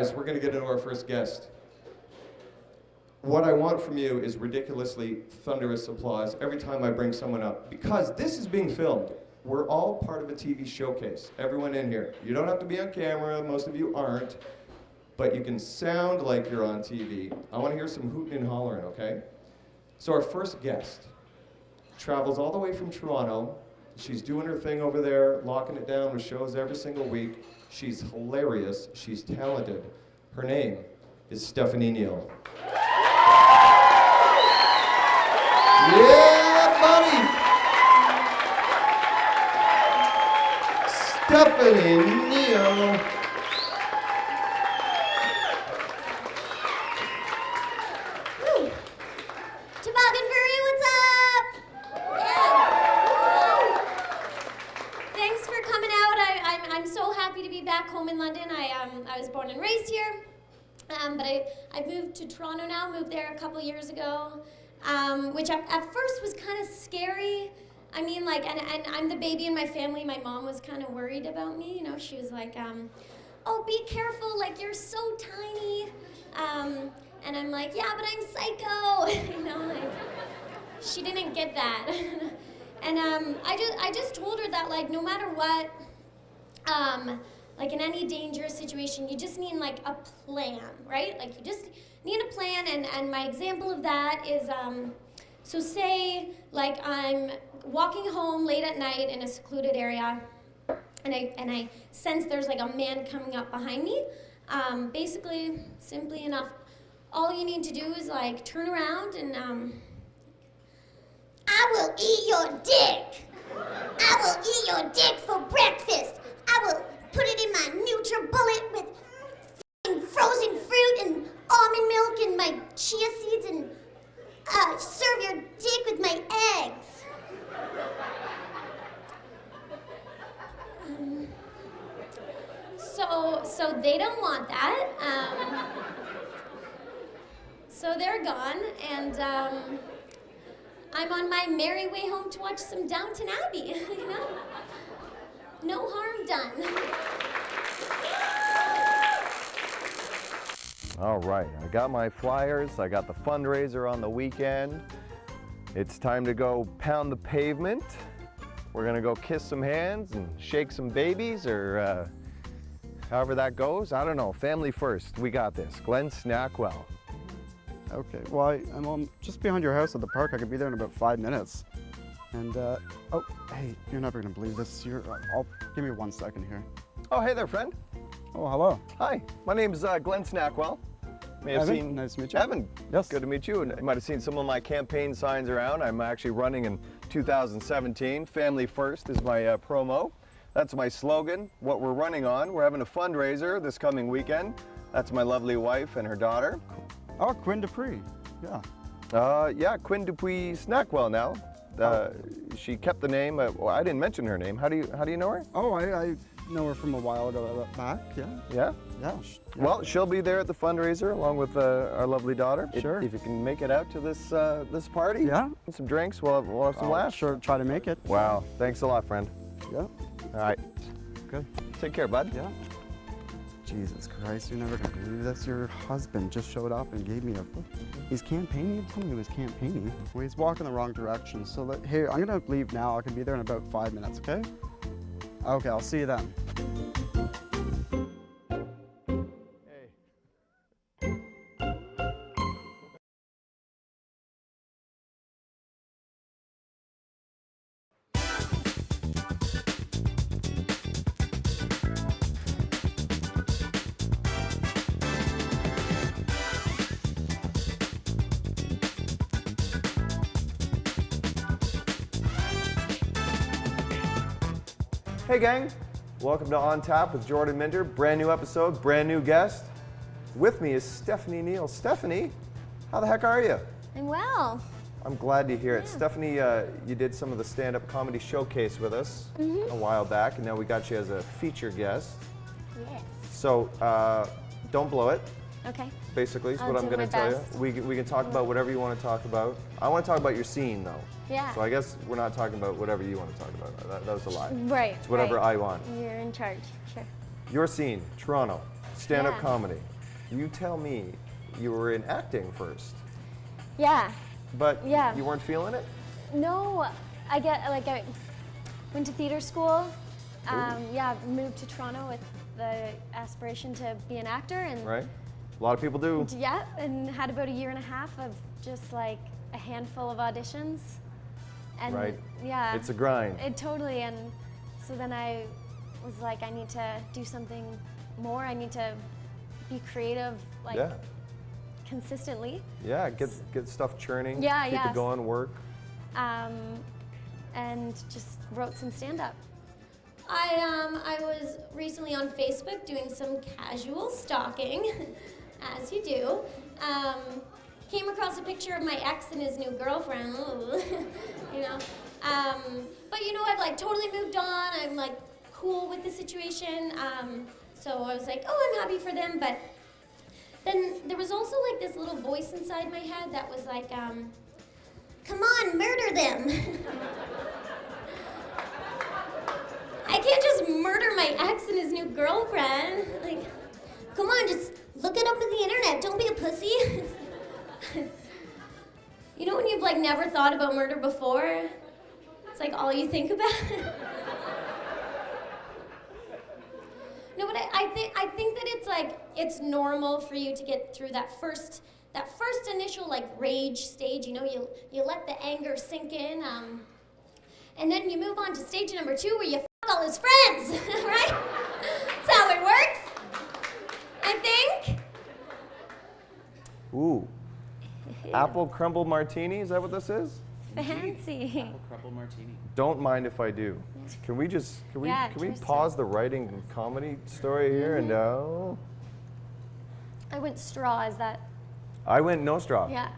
guys, we're going to get into our first guest. What I want from you is ridiculously thunderous applause every time I bring someone up, because this is being filmed. We're all part of a TV showcase, everyone in here. You don't have to be on camera, most of you aren't, but you can sound like you're on TV. I want to hear some hooting and hollering, okay? So our first guest travels all the way from Toronto. She's doing her thing over there, locking it down with shows every single week. She's hilarious, she's talented. Her name is Stephanie Neale. Yeah, buddy! Stephanie Neale. Woo. Toboggan Brewery, what's up? Yeah. Woo. Thanks for coming out. I'm so happy to be back home in London. I was born and raised here, but I've moved to Toronto now. Moved there a couple years ago. Which at first was kind of scary. I mean, like, and I'm the baby in my family. My mom was kind of worried about me. You know, she was like, oh, be careful, like, you're so tiny. And I'm like, yeah, but I'm psycho. You know, like, she didn't get that. And I just told her that, like, no matter what, like, in any dangerous situation, you just need, like, a plan, right? Like, you just need a plan, and my example of that is, so say, like, I'm walking home late at night in a secluded area, and I sense there's, like, a man coming up behind me. Basically, simply enough, all you need to do is, like, turn around and, I will eat your dick! I will eat your dick for breakfast! I will put it in my NutriBullet with frozen fruit and almond milk and my chia seeds and serve your dick with my eggs. So they don't want that. So they're gone, and I'm on my merry way home to watch some Downton Abbey, you know? No harm done. All right, I got my flyers, I got the fundraiser on the weekend. It's time to go pound the pavement. We're gonna go kiss some hands and shake some babies, or however that goes. I don't know, family first, we got this. Glenn Snackwell. Okay, well, I'm just behind your house at the park. I could be there in about 5 minutes. And, oh, hey, you're never gonna believe this. Give me 1 second here. Oh, hey there, friend. Oh, hello. Hi, my name's Glenn Snackwell. May have Evan, seen, nice to meet you. Evan, Yes. Good to meet you. And you might have seen some of my campaign signs around. I'm actually running in 2017. Family First is my promo. That's my slogan, what we're running on. We're having a fundraiser this coming weekend. That's my lovely wife and her daughter. Oh, Quinn Dupree, yeah. Yeah, Quinn Dupuis Snackwell now. She kept the name. Well, I didn't mention her name. How do you know her? Oh, I know her from a while ago back, yeah. Yeah? Yeah. Well, she'll be there at the fundraiser along with our lovely daughter. Sure. If you can make it out to this party. Yeah. And some drinks, we'll have some laughs. Sure, try to make it. Wow, thanks a lot, friend. Yeah. All right. Good. Take care, bud. Yeah. Jesus Christ, you're never gonna believe this. Your husband just showed up and gave me he's campaigning? You told me he was campaigning. Well, he's walking the wrong direction. So hey, I'm gonna leave now. I can be there in about 5 minutes, okay? Okay, I'll see you then. Hey gang, welcome to On Tap with Jordan Minder. Brand new episode, brand new guest. With me is Stephanie Neale. Stephanie, how the heck are you? I'm well. I'm glad to hear it. Stephanie, you did some of the stand-up comedy showcase with us a while back, and now we got you as a feature guest. Yes. So don't blow it. Okay. Basically, is I'll what I'm do going to my tell best. you. We can talk about whatever you want to talk about. I want to talk about your scene, though. Yeah. So I guess we're not talking about whatever you want to talk about. That was a lie. Right. It's whatever right. I want. You're in charge. Sure. Your scene, Toronto. stand-up Yeah. comedy. You tell me, you were in acting first, Yeah. but Yeah. you weren't feeling it? No, I went to theater school. Yeah, moved to Toronto with the aspiration to be an actor, and Right? A lot of people do. yeah, and had about a year and a half of just like a handful of auditions. And Right. yeah. It's a grind. It totally, and so then I was like, I need to do something more. I need to be creative, like Yeah. consistently. Yeah, get stuff churning. Yeah, keep yeah. it going, work. And just wrote some stand-up. I was recently on Facebook doing some casual stalking, as you do. Came across a picture of my ex and his new girlfriend. Ooh, you know. But you know, I've like totally moved on. I'm like cool with the situation. So I was like, oh, I'm happy for them. But then there was also like this little voice inside my head that was like, come on, murder them. I can't just murder my ex and his new girlfriend. Like, come on, just look it up on the internet. Don't be a pussy. You know when you've like never thought about murder before? It's like all you think about. No, but I think that it's like it's normal for you to get through that first initial like rage stage. You know, you let the anger sink in, and then you move on to stage number 2 where you f all his friends, right? That's how it works, I think. Ooh. Apple crumble martini, is that what this is? Fancy. Apple crumble martini. Don't mind if I do. Can we Yeah, can we cheers to pause the writing and comedy story here and I went straw. Is that? I went no straw. Yeah.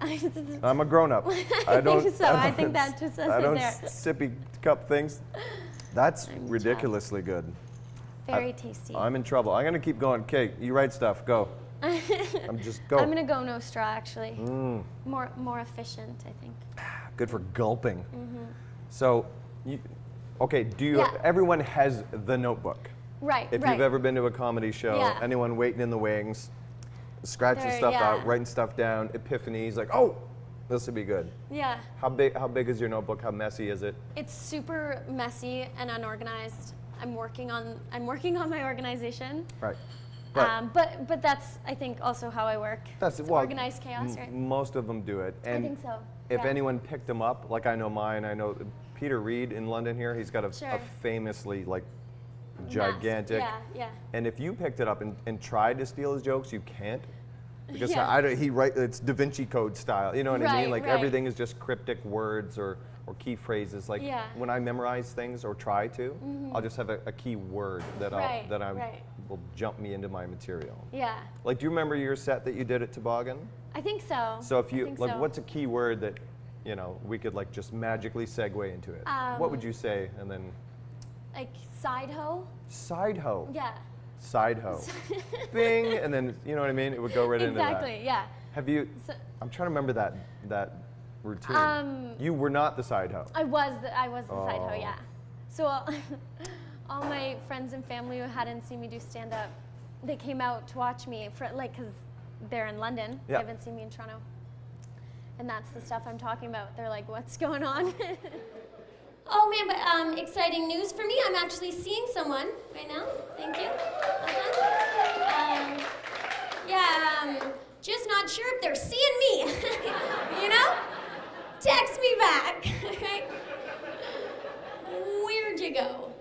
I'm a grown up. I don't think so. I think that just says I it don't there. sippy cup things. That's I'm ridiculously good. Very tasty. I'm in trouble. I'm gonna keep going. Kate, you write stuff. Go. I'm just go. I'm gonna go no straw actually. Mm, More efficient, I think. good for gulping. So, okay. Do you? Yeah. Everyone has the Notebook. Right. If right. you've ever been to a comedy show, Yeah. anyone waiting in the wings, scratching There, stuff yeah. out, writing stuff down, epiphanies, like, oh, this would be good. Yeah. How big is your notebook? How messy is it? It's super messy and unorganized. I'm working on my organization. Right. But that's I think also how I work. That's It's well, organized chaos, right? Most of them do it. And I think so. if yeah. anyone picked them up, like I know mine, I know Peter Reed in London here, he's got a Sure. famously like Massive. gigantic. Yeah, yeah. And if you picked it up and tried to steal his jokes, you can't. Because Yeah. he write it's Da Vinci Code style. You know what I mean? Right, Like right. everything is just cryptic words or key phrases. Like Yeah. when I memorize things or try to, I'll just have a key word that Right, I will jump me into my material. Yeah. Like, do you remember your set that you did at Toboggan? I think so. So if I you think like, so. what's a key word that we could like just magically segue into it? What would you say? And then like side hoe? side hoe. Yeah. Side hoe. Bing, and then you know what I mean? It would go right into that. Exactly. Yeah. Have you? So, I'm trying to remember that routine. You were not the side hoe. I was the side hoe, Oh. yeah. So all my friends and family who hadn't seen me do stand up, they came out to watch me for cuz they're in London. Yeah. They haven't seen me in Toronto. And that's the stuff I'm talking about. They're like, "What's going on?" Oh man, but exciting news for me. I'm actually seeing someone right now. Thank you. Just not sure if they're seeing me. You know? Text me back. Okay? Where'd you go?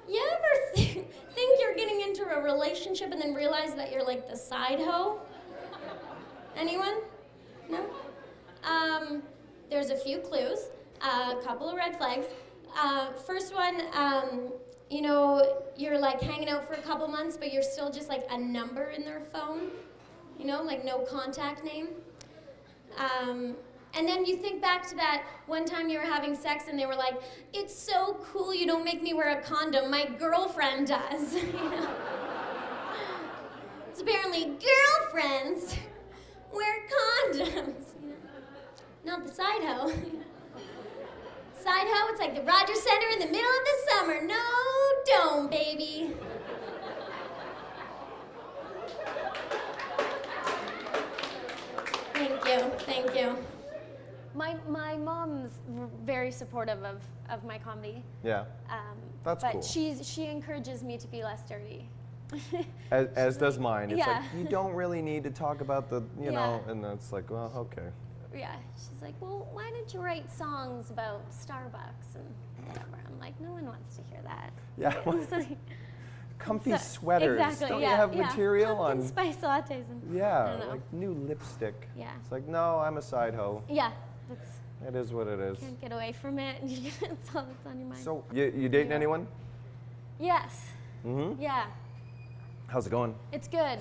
You ever think you're getting into a relationship and then realize that you're like the side hoe? Anyone? No? There's a few clues, a couple of red flags. First one, you're like hanging out for a couple months, but you're still just like a number in their phone, like no contact name. And then you think back to that one time you were having sex and they were like, "It's so cool you don't make me wear a condom, my girlfriend does." It's apparently girlfriends wear condoms. Not the side hoe. Side hoe, it's like the Rogers Center in the middle of the summer. No dome, baby. Thank you. My mom's very supportive of my comedy. Yeah. That's but cool. she encourages me to be less dirty. As does mine. It's Yeah. like, you don't really need to talk about the, you know, Yeah. and it's like, well, okay. Yeah, she's like, well, why don't you write songs about Starbucks and whatever? I'm like, no one wants to hear that. Yeah. It's like- Comfy so- sweaters. Exactly, Don't yeah, you have yeah. material Pumpkin on? spice lattes and I Yeah, don't know. like new lipstick. Yeah. It's like, no, I'm a side hoe. Yeah, that's It is what it is. can't get away from it. It's all that's on your mind. So, you dating Yeah. anyone? Yes. Mm-hmm. Yeah. How's it going? It's good.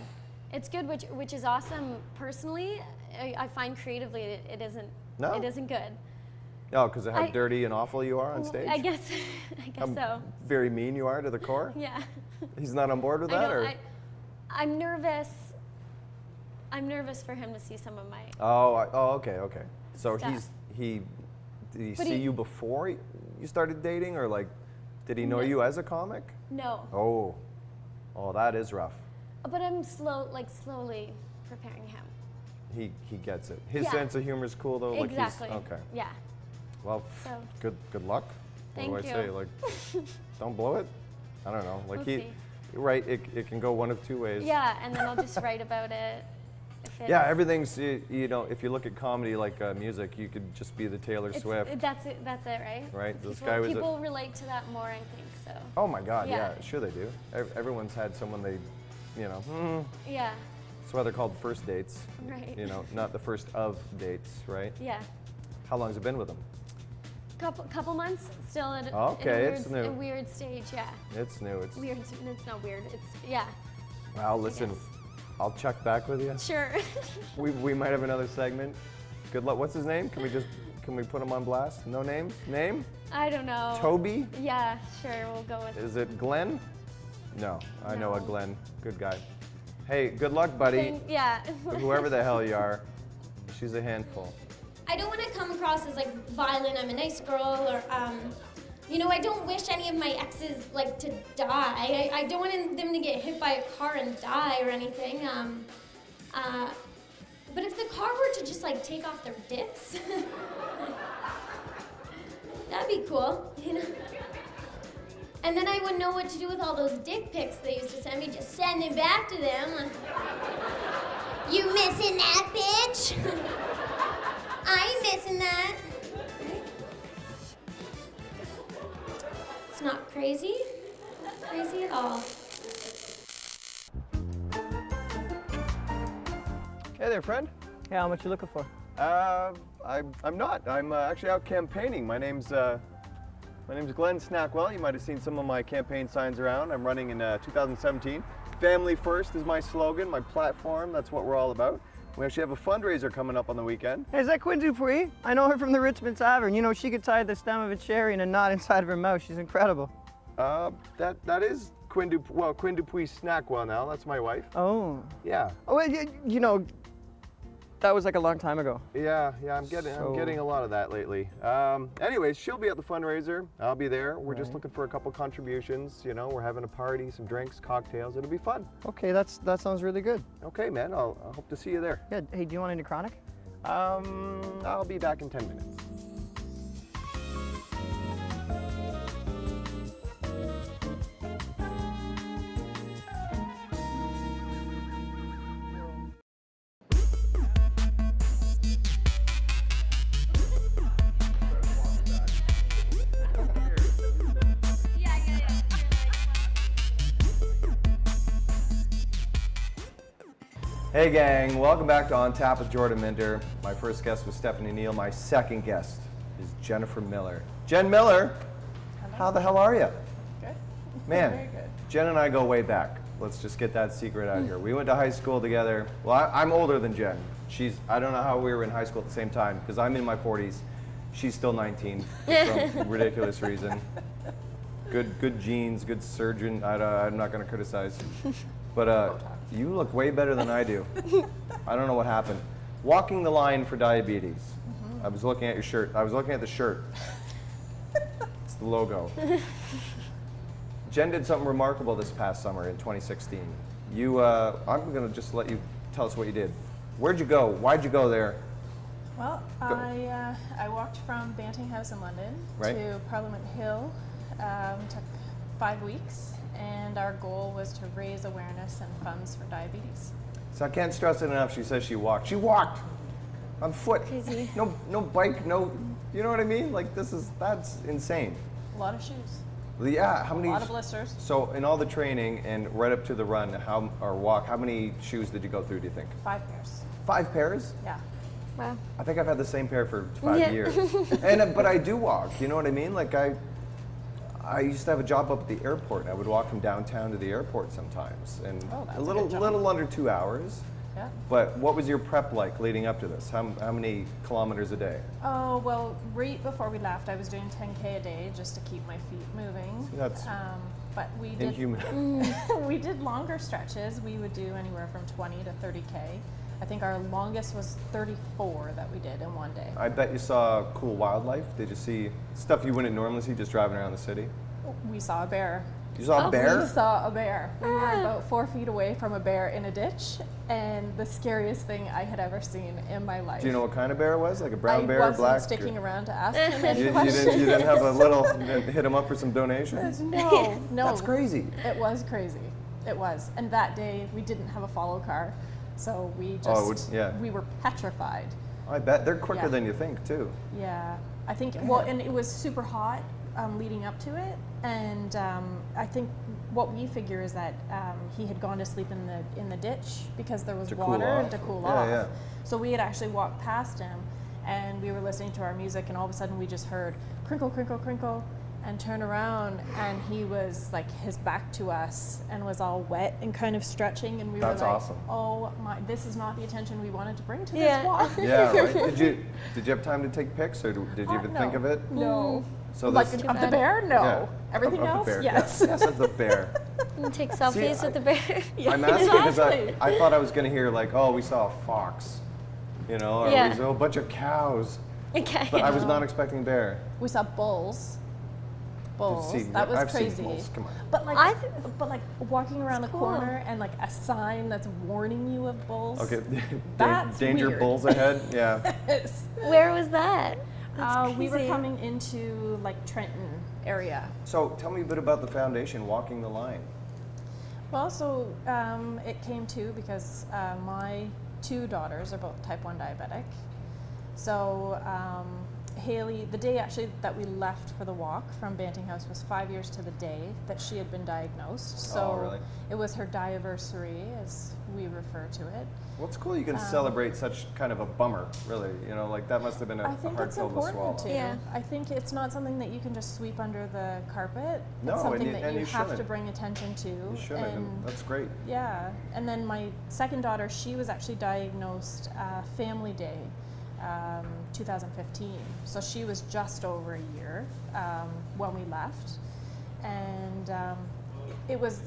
It's good, which is awesome. Personally, I find creatively it isn't. No? It isn't good. Oh, because of how I- dirty and awful you are on stage? I guess. How So. very mean you are to the core? Yeah. He's not on board with that, or? I'm nervous. I'm nervous for him to see some of my. Oh, okay. So Stuff. did he But see he- you before you started dating, or like, did he know No. you as a comic? No. Oh, that is rough. But I'm slowly preparing him. He gets it. His Yeah. sense of humor is cool though. Like Exactly. okay. Yeah. Well, So. good luck. Thank What do I you. say? Like, don't blow it. I don't know. Like We'll see. right? It can go one of two ways. Yeah, and then I'll just write about it. If Yeah, it's- everything's you know. If you look at comedy like music, you could just be the Taylor Swift. That's it, right? Right, this People, guy was a- people relate to that more, I think, so. Oh my God, yeah, Yeah. sure they do. Everyone's had someone they, you know. Yeah, That's why they're called first dates. right. You know, not the first of dates, right? Yeah. How long has it been with them? Couple months, still at Okay, in it's a new. a weird stage, yeah. It's new. It's Weird, it's not weird, it's, yeah, well. Listen, guess. I'll check back with you. sure. We might have another segment. Good luck. What's his name? Can we put him on blast? No names? Name? I don't know. Toby? Yeah, sure, we'll go with Is it Glenn? No, I know a No. Glenn. Good guy. Hey, good luck, buddy. Yeah. Whoever the hell you are, she's a handful. I don't want to come across as like violent. I'm a nice girl, or you know, I don't wish any of my exes like to die. I don't want them to get hit by a car and die or anything. But if the car were to just like take off their dicks, that'd be cool, you know. And then I wouldn't know what to do with all those dick pics they used to send me. Just send it back to them. You missing that, bitch? I ain't missing that. It's not crazy. Not crazy at all. Hey there, friend. Yeah, how much you looking for? I'm not. I'm actually out campaigning. My name's Glenn Snackwell. You might have seen some of my campaign signs around. I'm running in 2017. Family first is my slogan, my platform. That's what we're all about. We actually have a fundraiser coming up on the weekend. Hey, is that Quinn Dupree? I know her from the Richmond Tavern. You know, she could tie the stem of a cherry in a knot inside of her mouth. She's incredible. That is Quinn Dupuis Snackwell now. That's my wife. Oh. Yeah. Oh, well, you know, that was like a long time ago. Yeah, I'm getting a lot of that lately. Anyways, she'll be at the fundraiser. I'll be there. We're just looking for a couple contributions. You know, we're having a party, some drinks, cocktails. It'll be fun. Okay, that sounds really good. Okay, man. I'll hope to see you there. Yeah. Hey, do you want any chronic? I'll be back in 10 minutes. Hey gang, welcome back to On Tap with Jordan Minter. My first guest was Stephanie Neale. My second guest is Jennifer Miller. Jen Miller, how the hell are you? Good. Man, Very good. Jen and I go way back. Let's just get that secret out here. We went to high school together. Well, I'm older than Jen. I don't know how we were in high school at the same time because I'm in my 40s. She's still 19 for some ridiculous reason. Good genes, good surgeon. I'm not going to criticize. But you look way better than I do. I don't know what happened. Walking the line for diabetes. I was looking at your shirt. I was looking at the shirt. the logo. Jen did something remarkable this past summer in 2016. I'm going to just let you tell us what you did. Where'd you go? Why'd you go there? Well, I walked from Banting House in London Right. to Parliament Hill. Took 5 weeks, and our goal was to raise awareness and funds for diabetes. So I can't stress it enough. She says she walked. She walked on foot. Crazy. No bike, no, you know what I mean? Like that's insane. A lot of shoes, Yeah, how a many? lot of blisters. So in all the training and right up to the run, or walk, how many shoes did you go through, do you think? 5 pairs. 5 pairs? Yeah. Wow. I think I've had the same pair for 5 Yeah. years. But I do walk, you know what I mean? Like I used to have a job up at the airport, and I would walk from downtown to the airport sometimes, and Oh, that's a a little good job. little under 2 hours. Yeah. But what was your prep like leading up to this? How many kilometers a day? Oh, well, right before we left, I was doing 10K a day just to keep my feet moving. That's but we did inhuman. we did longer stretches. We would do anywhere from 20 to 30K. I think our longest was 34 that we did in one day. I bet you saw cool wildlife. Did you see stuff you wouldn't normally see just driving around the city? We saw a bear. You saw a bear? We saw a bear. We were about 4 feet away from a bear in a ditch, and the scariest thing I had ever seen in my life. Do you know what kind of bear it was? Like a brown bear, I wasn't black? sticking around to ask him You, any you questions. didn't have a little, you didn't hit him up for some donations? No, no. That's crazy. It was crazy. It was. And that day we didn't have a follow car, so we just Oh, yeah. we were petrified. I bet they're quicker Yeah. than you think too. Yeah, I think. Well, and it was super hot leading up to it, and I think what we figure is that he had gone to sleep in the ditch because there was To cool water and off. to cool Yeah, off. yeah. So we had actually walked past him, and we were listening to our music, and all of a sudden we just heard crinkle, crinkle, crinkle, and turn around, and he was like his back to us and was all wet and kind of stretching, and we That's were like, awesome. "Oh my! This is not the attention we wanted to bring to Yeah. this walk." Yeah, right. Did you have time to take pics, or did you even think No. of it? No. So Like this, of the bear? No. yeah, Everything of else? the bear. Yes. Yes, of the bear. You take selfies with the bear. I'm asking because Exactly. I thought I was going to hear like, oh, we saw a fox, you know, or Yeah. we saw a bunch of cows, Okay. but I was not expecting bear. We saw bulls. Bulls. Seen- That was I've seen crazy. bulls, come on. But like, I- but like walking around the cool. corner and like a sign that's warning you of bulls. Okay, That's danger weird. bulls ahead. Yeah. Yes. Where was that? That's We were crazy. coming into like Trenton area. So tell me a bit about the foundation, Walking the Line. Well, so it came to because my 2 daughters are both type 1 diabetic. So Haley, the day actually that we left for the walk from Banting House was 5 years to the day that she had been diagnosed. So Oh, really? it was her diaversary, as we refer to it. What's cool, you can celebrate such kind of a bummer, really. You know, like that must have been a I think hard it's pill to swallow. important to. Yeah. I think it's not something that you can just sweep under the carpet. No, it's and something you- that and you you have to shouldn't. bring attention to. You shouldn't, and that's great. Yeah, and then my second daughter, she was actually diagnosed Family Day, 2015. So she was just over a year when we left, and it was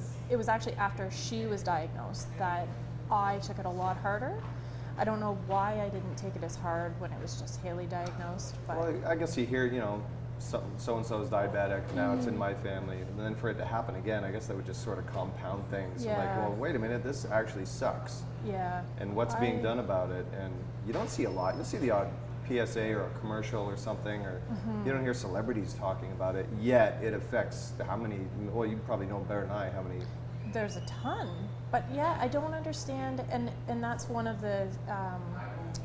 actually after she was diagnosed that I took it a lot harder. I don't know why I didn't take it as hard when it was just Haley diagnosed, but Well, I guess you hear, you know, so and so is diabetic, now it's in my family, and then for it to happen again, I guess that would just sort of compound things. Like, Yeah. well, wait a minute, this actually sucks. yeah. And what's being I- done about it? And you don't see a lot. You'll see the odd PSA or a commercial or something, or Mm-hmm. you don't hear celebrities talking about it. Yet it affects how many? Well, you probably know better than I how many. There's a ton, but yeah, I don't understand, and that's one of the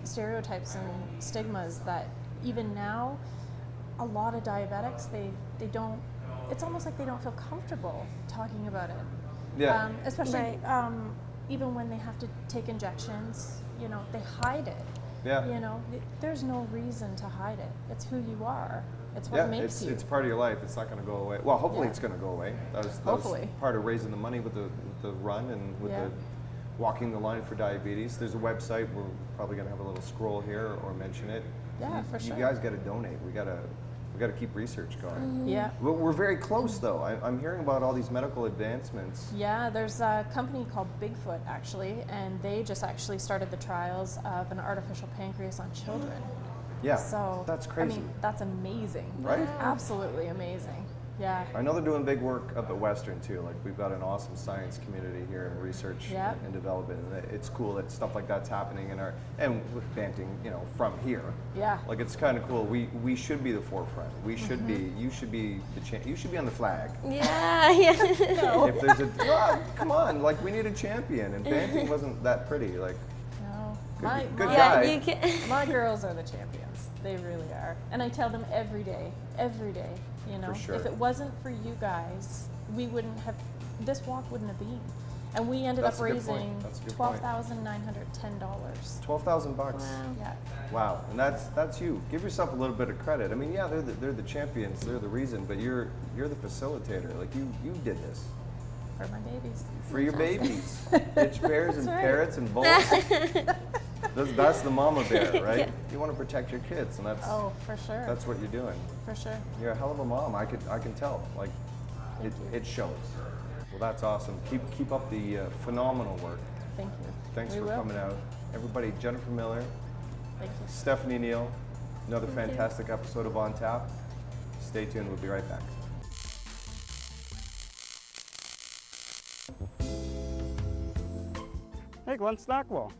stereotypes and stigmas that even now, a lot of diabetics they don't. It's almost like they don't feel comfortable talking about it. Yeah. Especially Right. even when they have to take injections, you know, they hide it. Yeah. You know, there's no reason to hide it. It's who you are. It's what Yeah, makes you. it's part of your life. It's not going to go away. Well, hopefully Yeah. it's going to go away. That was Hopefully. part of raising the money with the run and with Yeah. the Walking the Line for Diabetes. There's a website. We're probably going to have a little scroll here or mention it. Yeah, you, for sure. You guys got to donate. We got to keep research going. Yeah. We're very close though. I'm hearing about all these medical advancements. Yeah, there's a company called Bigfoot actually, and they just actually started the trials of an artificial pancreas on children. Yeah, So that's I crazy. mean, that's amazing. Right? Absolutely amazing. Yeah. I know they're doing big work up at Western too. Like we've got an awesome science community here in research Yeah. and development, and it's cool that stuff like that's happening in our and with Banting, you know, from here. Yeah. Like it's kind of cool. We should be the forefront. We should be. You should be you should be on the flag. Yeah, yeah. If there's a come on, like we need a champion, and Banting wasn't that pretty. Like No. good my, guy. Yeah, you can. my girls are the champions. They really are. And I tell them every day, you know, For sure. if it wasn't for you guys, we wouldn't have, this walk wouldn't have been. And we ended That's up a good point. raising That's a good point. $12,910. $12,000. Wow. Yeah. Wow, and that's you. Give yourself a little bit of credit. I mean, yeah, they're the champions, they're the reason, but you're the facilitator. Like you did this For my babies. for your babies, bitch bears and That's right. parrots and bulls. That's the mama bear, right? Yeah. You want to protect your kids, and Oh, for sure. that's what you're doing. For sure. You're a hell of a mom. I can tell. Like it shows. Well, that's awesome. Keep up the phenomenal work. Thank you. Thanks We for will. coming out, everybody. Jennifer Miller, Thank you. Stephanie Neal, another fantastic episode of On Tap. Stay tuned, we'll be right back. Hey, Glenn Snackwell.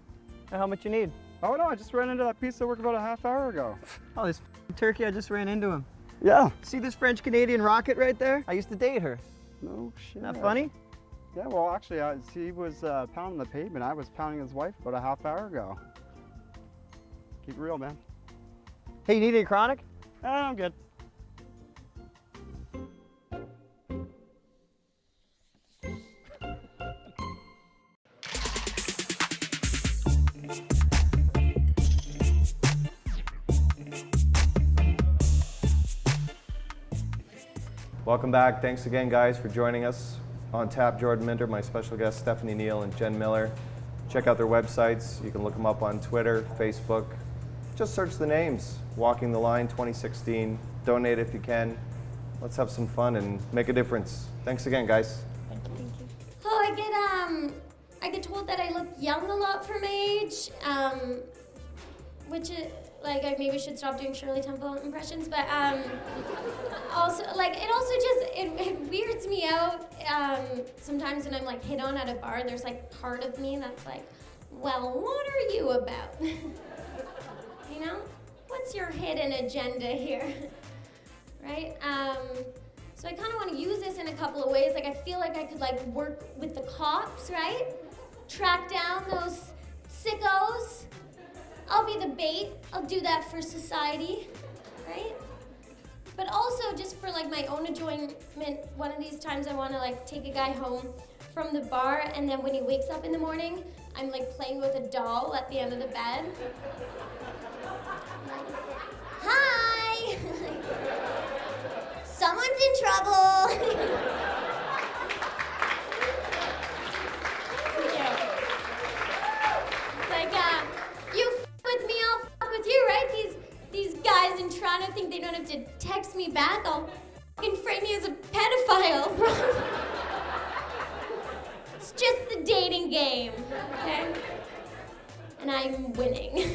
How much you need? Oh no, I just ran into that piece of work about a half hour ago. Oh, this turkey, I just ran into him. Yeah. See this French-Canadian rocket right there? I used to date her. No shit. Not funny? Yeah, well, actually, he was pounding the pavement. I was pounding his wife about a half hour ago. Keep it real, man. Hey, you need any chronic? I'm good. Welcome back. Thanks again, guys, for joining us. On Tap, Jordan Minter, my special guest, Stephanie Neal and Jen Miller. Check out their websites. You can look them up on Twitter, Facebook. Just search the names. Walking the Line 2016. Donate if you can. Let's have some fun and make a difference. Thanks again, guys. Oh, I get told that I look young a lot for my age, which is, like, I maybe should stop doing Shirley Temple impressions, but also, like, it weirds me out sometimes when I'm, like, hit on at a bar. There's, like, part of me that's like, well, what are you about? You know? What's your hidden agenda here? Right? So I kind of want to use this in a couple of ways. Like, I feel like I could, like, work with the cops, right? Track down those sickos. I'll be the bait. I'll do that for society, right? But also, just for, like, my own enjoyment, one of these times I want to, like, take a guy home from the bar, and then when he wakes up in the morning, I'm, like, playing with a doll at the end of the bed. Hi! Someone's in trouble! Like, you f with me, I'll f with you, right? These guys in Toronto think they don't have to text me back. I'll f***ing frame you as a pedophile, bro. It's just the dating game, okay? And I'm winning.